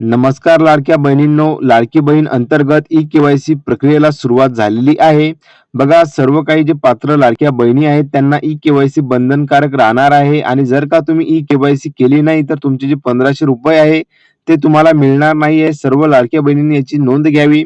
नमस्कार लाडक्या बहिणींनो, लाडकी बहीण अंतर्गत ई-के-वाय-सी प्रक्रियेला सुरुवात झालेली आहे. बघा, सर्व काही जे पात्र लाडक्या बहिणी आहेत त्यांना ई-के-वाय-सी बंधनकारक राहणार आहे आणि जर का तुम्ही ई-के-वाय-सी केली नाही तर तुमचे जे ₹1500 आहे ते तुम्हाला मिळणार नाही आहे. सर्व लाडक्या बहिणींनी याची नोंद घ्यावी.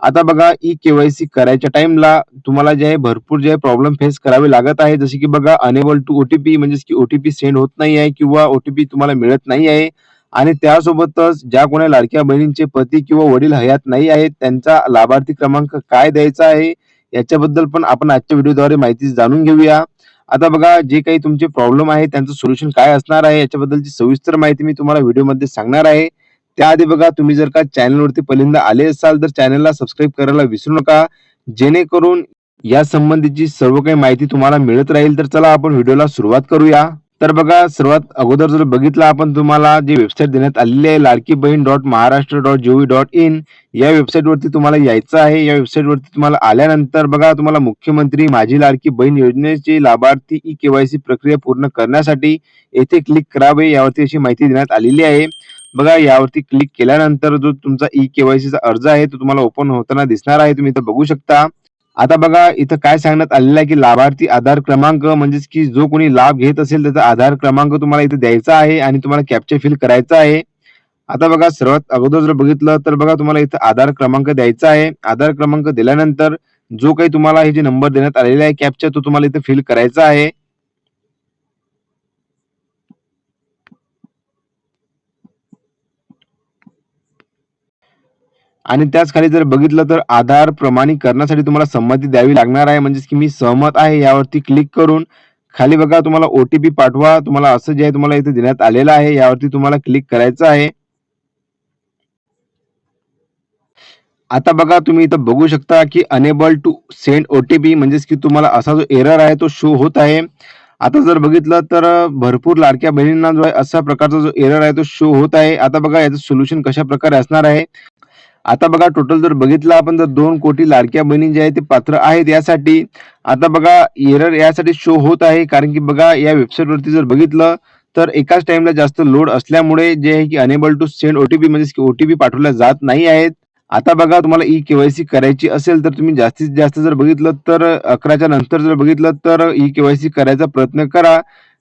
आता बघा, ई-के-वाय-सी करायच्या टाईमला तुम्हाला जे आहे भरपूर जे प्रॉब्लेम फेस करावे लागत आहे. जसे की बघा, अनेबल टू ओ-टी-पी म्हणजेच की ओ सेंड होत नाही आहे किंवा ओ तुम्हाला मिळत नाही आहे. आणि त्यासोबतच ज्या कोणी लाडक्या बहिणींचे पती किंवा वडील हयात नाही आहेत, त्यांचा लाभार्थी क्रमांक काय द्यायचा आहे, याच्याबद्दल पण आपण आजच्या व्हिडिओद्वारे माहिती जाणून घेऊया. आता बघा, जे काही तुमचे प्रॉब्लेम आहे त्यांचं सोल्युशन काय असणार आहे, याच्याबद्दलची सविस्तर माहिती मी तुम्हाला व्हिडिओमध्ये सांगणार आहे. त्याआधी बघा, तुम्ही जर का चॅनलवरती पहिल्यांदा आले असाल तर चॅनलला सबस्क्राईब करायला विसरू नका, जेणेकरून या संबंधीची सर्व काही माहिती तुम्हाला मिळत राहील. तर चला आपण व्हिडिओला सुरुवात करूया. तर बघा, सर्वात अगोदर जर बघितलं आपण, तुम्हाला जी वेबसाईट देण्यात आलेली आहे ladkibahn.maharashtra.gov.in, या वेबसाईटवरती तुम्हाला यायचं आहे. या वेबसाईटवरती तुम्हाला आल्यानंतर बघा, तुम्हाला मुख्यमंत्री माझी लाडकी बहीण योजनेची लाभार्थी ई-के-वाय-सी प्रक्रिया पूर्ण करण्यासाठी येथे क्लिक करावे, यावरती अशी माहिती देण्यात आलेली आहे. बघा, यावरती क्लिक केल्यानंतर जो तुमचा ई-के-वाय-सीचा अर्ज आहे तो तुम्हाला ओपन होताना दिसणार आहे. तुम्ही इथं बघू शकता. आता बघा, इथं काय सांगण्यात आलेलं आहे की लाभार्थी आधार क्रमांक म्हणजेच की जो कोणी लाभ घेत असेल त्याचा आधार क्रमांक तुम्हाला इथे द्यायचा आहे आणि तुम्हाला कॅप्चा फिल करायचा आहे. आता बघा, सर्वात अगोदर जर बघितलं तर बघा, तुम्हाला इथं आधार क्रमांक द्यायचा आहे. आधार क्रमांक दिल्यानंतर जो काही तुम्हाला हे जे नंबर देण्यात आलेला आहे कॅप्चा, तो तुम्हाला इथे फिल करायचा आहे. आणि त्याच खाली जर बघितलं तर आधार प्रमाणीकरणासाठी तुम्हाला संमती द्यावी लागणार आहे. म्हणजेच की मी सहमत आहे यावरती क्लिक करून खाली बघा, तुम्हाला ओ-टी-पी पाठवा, तुम्हाला असं जे आहे तुम्हाला इथे देण्यात आलेलं आहे, यावरती तुम्हाला क्लिक करायचं आहे. आता बघा, तुम्ही इथं बघू शकता की अनेबल टू सेंड ओ-टी-पी म्हणजेच की तुम्हाला असा जो एरर आहे तो शो होत आहे. आता जर बघितलं तर भरपूर लाडक्या बहिणींना जो आहे अशा प्रकारचा जो एरर आहे तो शो होत आहे. आता बघा, याचं सोल्युशन कशा प्रकारे असणार आहे. आता बघा, टोटल जर बघितलं आपण तर 2 कोटी लाडक्या बहिणी जे आहेत ते पात्र आहेत यासाठी. आता बघा, एरर यासाठी शो होत आहे कारण की बघा, या वेबसाईटवरती जर बघितलं तर एकाच टाइमला जास्त लोड असल्यामुळे जे आहे की अनेबल टू सेंड ओ-टी-पी म्हणजेच की ओ-टी-पी पाठवल्या जात नाही आहेत. आता बघा, तुम्हाला ई-के-वाय-सी करायची असेल तर तुम्ही जास्तीत जास्त जर बघितलं तर 11च्या नंतर जर बघितलं तर ई-के-वाय-सी करायचा प्रयत्न करा.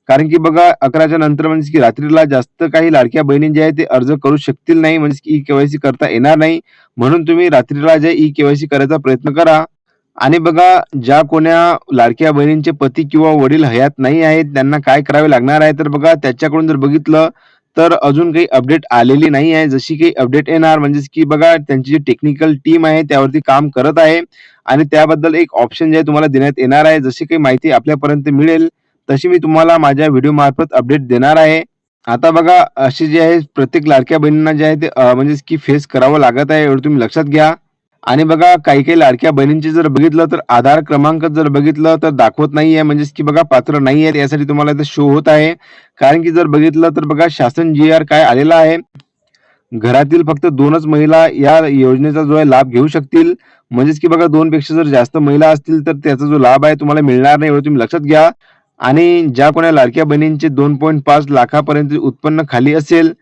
कारण की बघा, 11च्या नंतर म्हणजे की रात्रीला जास्त काही लाडक्या बहिणी जे आहेत ते अर्ज करू शकतील नाही, म्हणजे की ई-के-वाय-सी करता येणार नाही. म्हणून तुम्ही रात्रीला जे ई-के-वाय-सी करायचा प्रयत्न करा. आणि बघा, ज्या कोण्या लाडक्या बहिणींचे पती किंवा वडील हयात नाही आहेत त्यांना काय करावे लागणार आहे, तर बघा, त्याच्याकडून जर बघितलं तर अजून काही अपडेट आलेली नाही आहे. जशी काही अपडेट येणार म्हणजेच की बघा, त्यांची जी टेक्निकल टीम आहे त्यावरती काम करत आहे आणि त्याबद्दल एक ऑप्शन जे आहे तुम्हाला देण्यात येणार आहे. जशी काही माहिती आपल्यापर्यंत मिळेल तशी मी तुम्हाला माझ्या व्हिडिओ मार्फत अपडेट देणार आहे. आता बघा, अशी जी आहे प्रत्येक लाडक्या बहिणींना जे आहे ते म्हणजेच की फेस करावं लागत आहे, एवढं तुम्ही लक्षात घ्या. आणि बघा, काही-काही लाडक्या बहिणींचे जर बघितलं तर आधार क्रमांक जर बघितलं तर दाखवत नाहीये, म्हणजेच की बघा, पात्र नाही आहेत यासाठी तुम्हाला इथे शो होत आहे. कारण की जर बघितलं तर बघा, शासन जी-आर काय आलेला आहे, घरातील फक्त 2च महिला या योजनेचा जो आहे लाभ घेऊ शकतील. म्हणजेच की बघा, 2 पेक्षा जर जास्त महिला असतील तर त्याचा जो लाभ आहे तुम्हाला मिळणार नाही, एवढं तुम्ही लक्षात घ्या. आणि ज्या कोण्या लाडक्या बहिणींचे 2.5 लाखापर्यंत उत्पन्न खाली असेल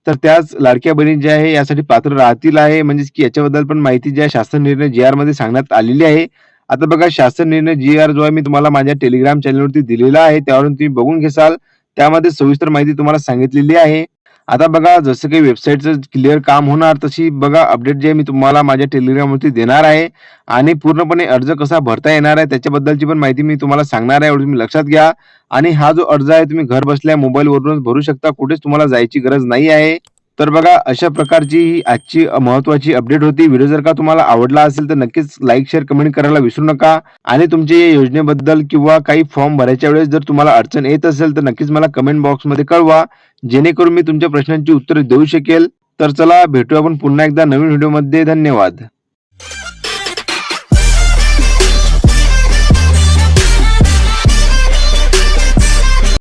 तर त्याच लाडक्या बहिणी ज्या आहे यासाठी पात्र राहतील आहे. म्हणजेच की याच्याबद्दल पण माहिती जी आहे शासन निर्णय जी-आर मध्ये सांगण्यात आलेली आहे. आता बघा, शासन निर्णय जी-आर जो आहे मी तुम्हाला माझ्या टेलिग्राम चॅनलवरती दिलेला आहे, त्यावरून तुम्ही बघून घेसाल. त्यामध्ये सविस्तर माहिती तुम्हाला सांगितलेली आहे. आता बघा, जसं काही वेबसाईटचं क्लिअर काम होणार तशी बघा अपडेट जे आहे मी तुम्हाला माझ्या टेलिग्रामवरती देणार आहे आणि पूर्णपणे अर्ज कसा भरता येणार आहे त्याच्याबद्दलची पण माहिती मी तुम्हाला सांगणार आहे, एवढं तुम्ही लक्षात घ्या. आणि हा जो अर्ज आहे तुम्ही घर बसल्या मोबाईलवरूनच भरू शकता, कुठेच तुम्हाला जायची गरज नाही आहे. तर बघा, अशा प्रकारची ही आजची महत्त्वाची अपडेट होती. व्हिडिओ जर का तुम्हाला आवडला असेल तर नक्कीच लाईक, शेअर, कमेंट करायला विसरू नका. आणि तुमच्या या योजनेबद्दल किंवा काही फॉर्म भरायच्या वेळेस जर तुम्हाला अडचण येत असेल तर नक्कीच मला कमेंट बॉक्समध्ये कळवा, जेणेकरून मी तुमच्या प्रश्नांची उत्तरे देऊ शकेल. तर चला, भेटूया आपण पुन्हा एकदा नवीन व्हिडिओमध्ये. धन्यवाद.